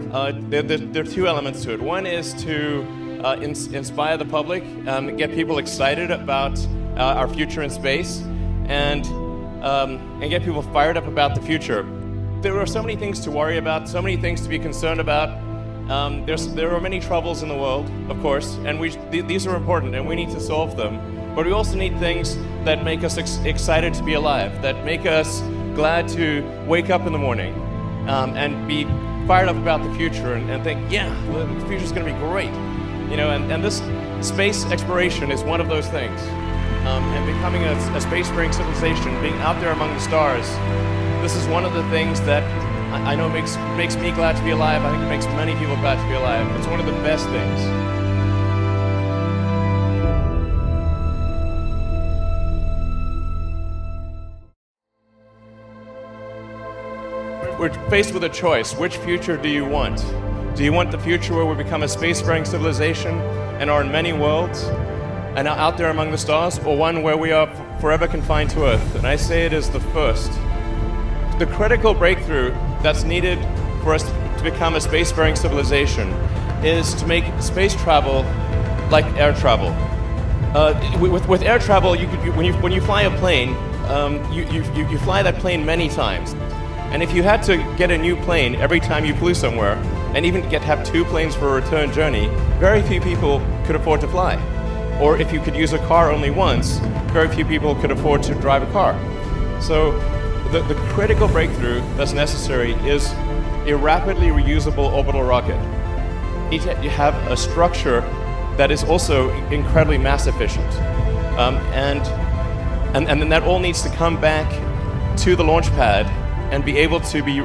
There are two elements to it. One is to inspire the public, get people excited about our future in space, and get people fired up about the future. There are so many things to worry about, so many things to be concerned about. There are many troubles in the world, of course, and these are important, and we need to solve them. But we also need things that make us excited to be alive, that make us glad to wake up in the morning and be fired up about the future and think, yeah, the future's going to be great. And this space exploration is one of those things. And becoming a spacefaring civilization, being out there among the stars, this is one of the things that I know makes me glad to be alive. I think it makes many people glad to be alive. It's one of the best things. We're faced with a choice. Which future do you want? Do you want the future where we become a spacefaring civilization and are in many worlds and are out there among the stars, or one where we are forever confined to Earth? And I say it is the first. The critical breakthrough that's needed for us to become a spacefaring civilization is to make space travel like air travel. With air travel, when you fly a plane, you fly that plane many times. And if you had to get a new plane every time you flew somewhere, and even have two planes for a return journey, very few people could afford to fly. Or if you could use a car only once, very few people could afford to drive a car. So the critical breakthrough that's necessary is a rapidly reusable orbital rocket. You have a structure that is also incredibly mass efficient. And then that all needs to come back to the launch pad and be able to be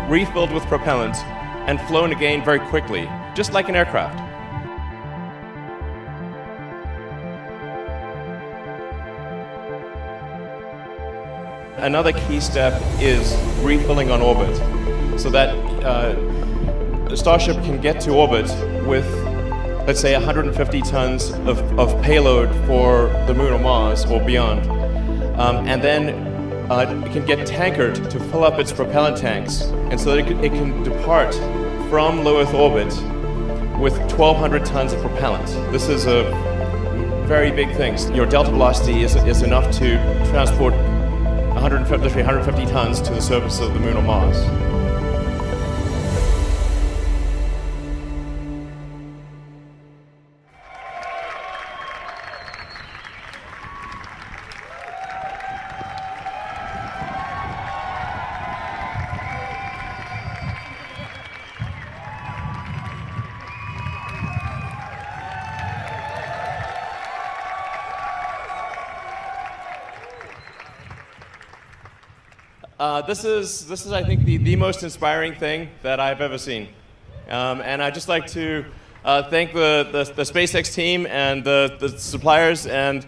refilled with propellant and flown again very quickly, just like an aircraft. Another key step is refilling on orbit, so that the Starship can get to orbit with, let's say, 150 tons of payload for the Moon or Mars or beyond, and then it can get tankered to fill up its propellant tanks, and so that it can depart from low Earth orbit with 1,200 tons of propellant. This is a very big thing. Your delta velocity is enough to transport 150 tons to the surface of the Moon or Mars. This is I think the most inspiring thing that I've ever seen, and I'd just like to thank the SpaceX team and the suppliers and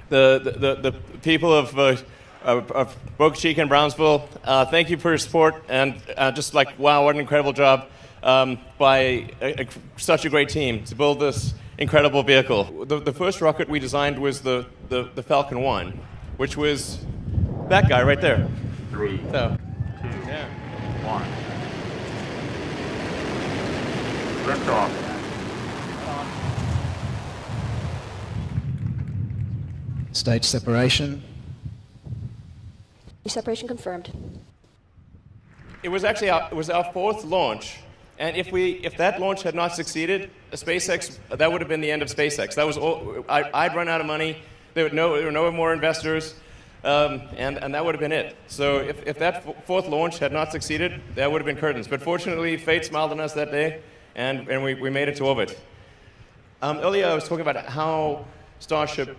the people of Boca Chica and Brownsville. Thank you for your support, and just like, wow, what an incredible job by such a great team to build this incredible vehicle. The first rocket we designed was the Falcon 1, which was that guy right there. 3, 2, 1. Lift off. Stage separation. Separation confirmed. It was actually our fourth launch, and if that launch had not succeeded, SpaceX, that would have been the end of SpaceX. That was all. I'd run out of money. There were no more investors. And that would have been it. So if that fourth launch had not succeeded, that would have been curtains. But fortunately, fate smiled on us that day, and we made it to orbit. Earlier, I was talking about how Starship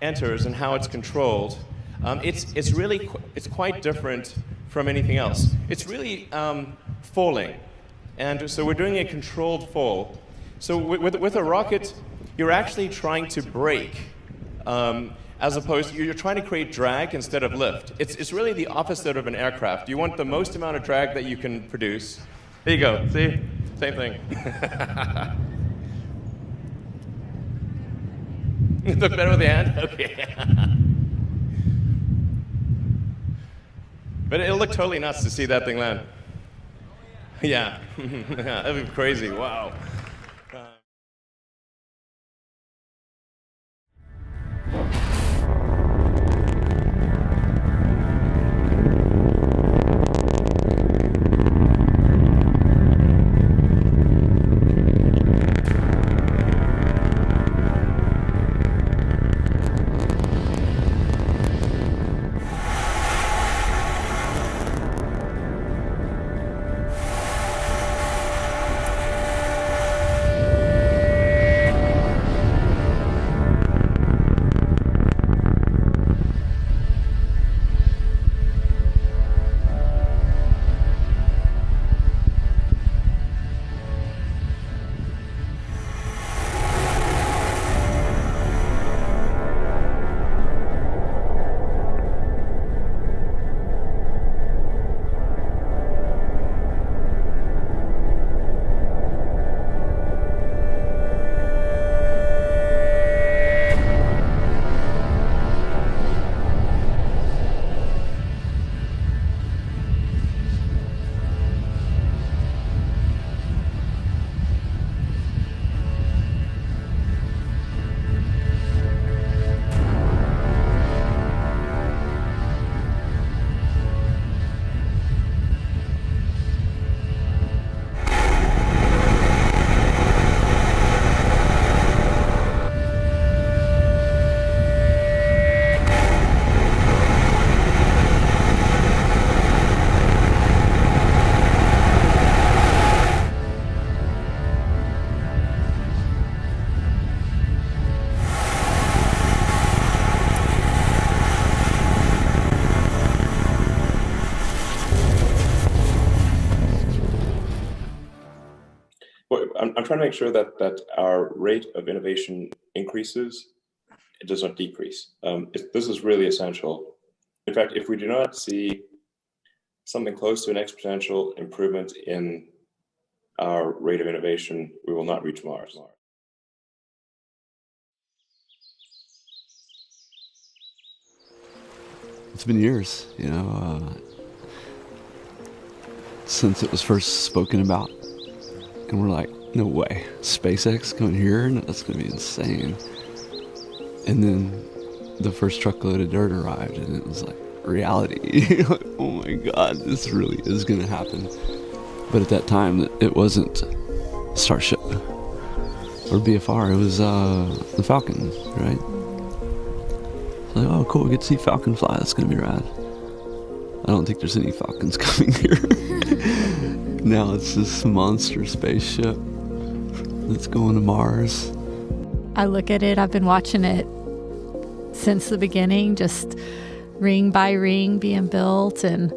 enters and how it's controlled. It's quite different from anything else. It's really falling, and so we're doing a controlled fall. So with a rocket, you're actually trying to brake. As opposed to, you're trying to create drag instead of lift. It's really the opposite of an aircraft. You want the most amount of drag that you can produce. There you go, see? Same thing. Look better with the hand? Okay. But it'll look totally nuts to see that thing land. Yeah, yeah, that'd be crazy. Wow. Well, I'm trying to make sure that our rate of innovation increases, it does not decrease. This is really essential. In fact, if we do not see something close to an exponential improvement in our rate of innovation, we will not reach Mars. It's been years, since it was first spoken about. And we're like, no way, SpaceX coming here? No, that's going to be insane. And then the first truckload of dirt arrived, and it was like reality. Like, oh my God, this really is going to happen. But at that time, it wasn't Starship or BFR. It was the Falcon, right? It's like, oh, cool, we get to see Falcon fly. That's going to be rad. I don't think there's any Falcons coming here. Now it's this monster spaceship that's going to Mars. I look at it, I've been watching it since the beginning, just ring by ring being built and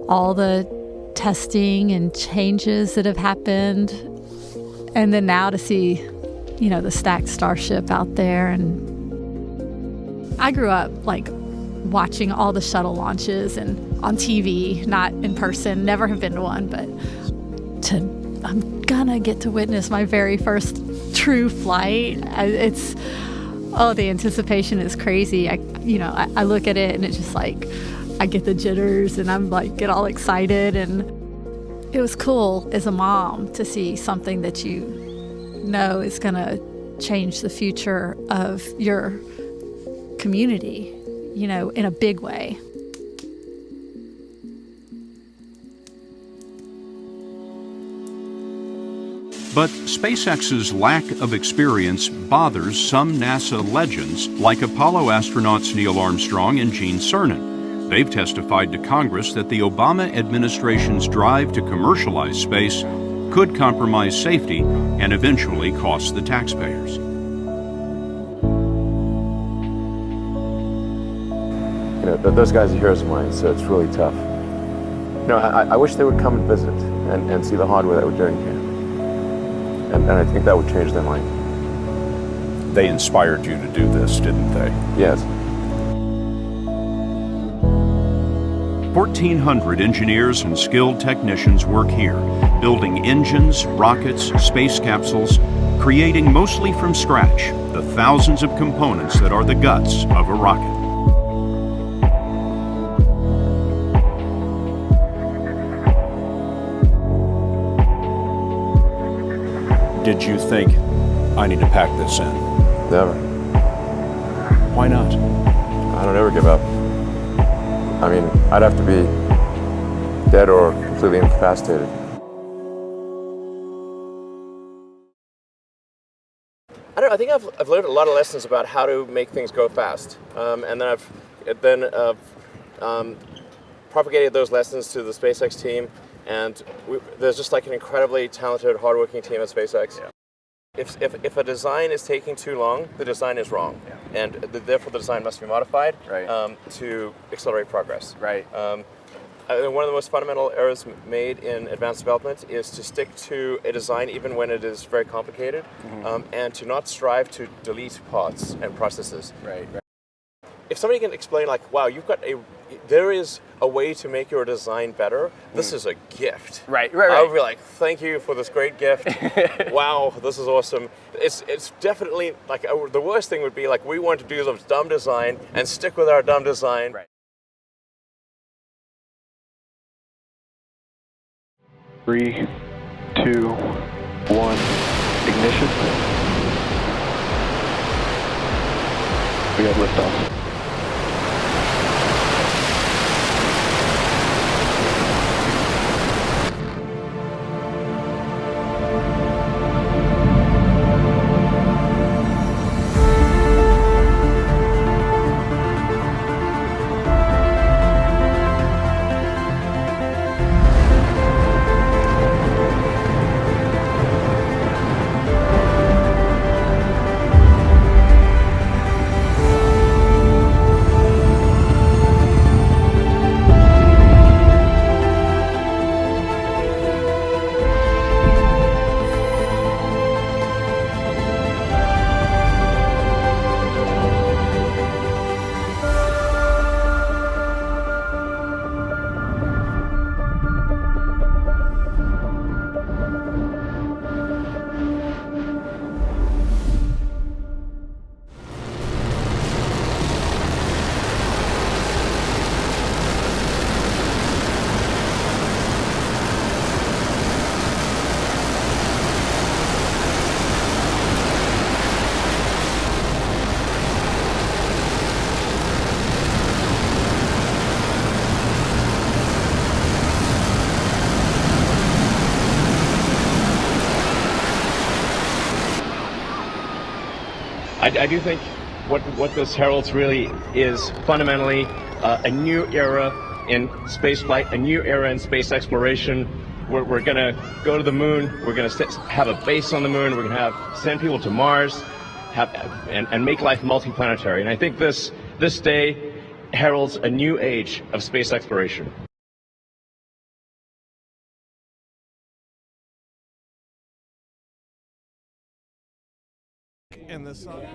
all the testing and changes that have happened. And then now to see, the stacked Starship out there. And I grew up watching all the shuttle launches and on TV, not in person, never have been to one, but I'm gonna get to witness my very first true flight. The anticipation is crazy. I look at it and it's just like, I get the jitters and I'm get all excited. And it was cool as a mom to see something that is gonna change the future of your community, in a big way. But SpaceX's lack of experience bothers some NASA legends, like Apollo astronauts Neil Armstrong and Gene Cernan. They've testified to Congress that the Obama administration's drive to commercialize space could compromise safety and eventually cost the taxpayers. Those guys are heroes of mine, so it's really tough. I wish they would come and visit and see the hardware that we're doing here. And I think that would change their mind. They inspired you to do this, didn't they? Yes. 1,400 engineers and skilled technicians work here, building engines, rockets, space capsules, creating mostly from scratch the thousands of components that are the guts of a rocket. did you think, I need to pack this in? Never. Why not? I don't ever give up. I mean, I'd have to be dead or completely incapacitated. I think I've learned a lot of lessons about how to make things go fast, and then I've propagated those lessons to the SpaceX team, and there's just like an incredibly talented, hardworking team at SpaceX. Yeah. If a design is taking too long, the design is wrong, and therefore the design must be modified to accelerate progress. Right. One of the most fundamental errors made in advanced development is to stick to a design even when it is very complicated, and to not strive to delete parts and processes. Right. If somebody can explain, like, wow, there is a way to make your design better, this is a gift. Right. I would be like, thank you for this great gift. Wow, this is awesome. It's definitely, like, the worst thing would be, like, we want to do some dumb design and stick with our dumb design. Right. 3, 2, 1, ignition. We got liftoff. I do think what this heralds really is fundamentally a new era in spaceflight, a new era in space exploration. We're going to go to the moon. We're going to have a base on the moon. We're going to send people to Mars, and make life multiplanetary. And I think this day heralds a new age of space exploration. And the sun.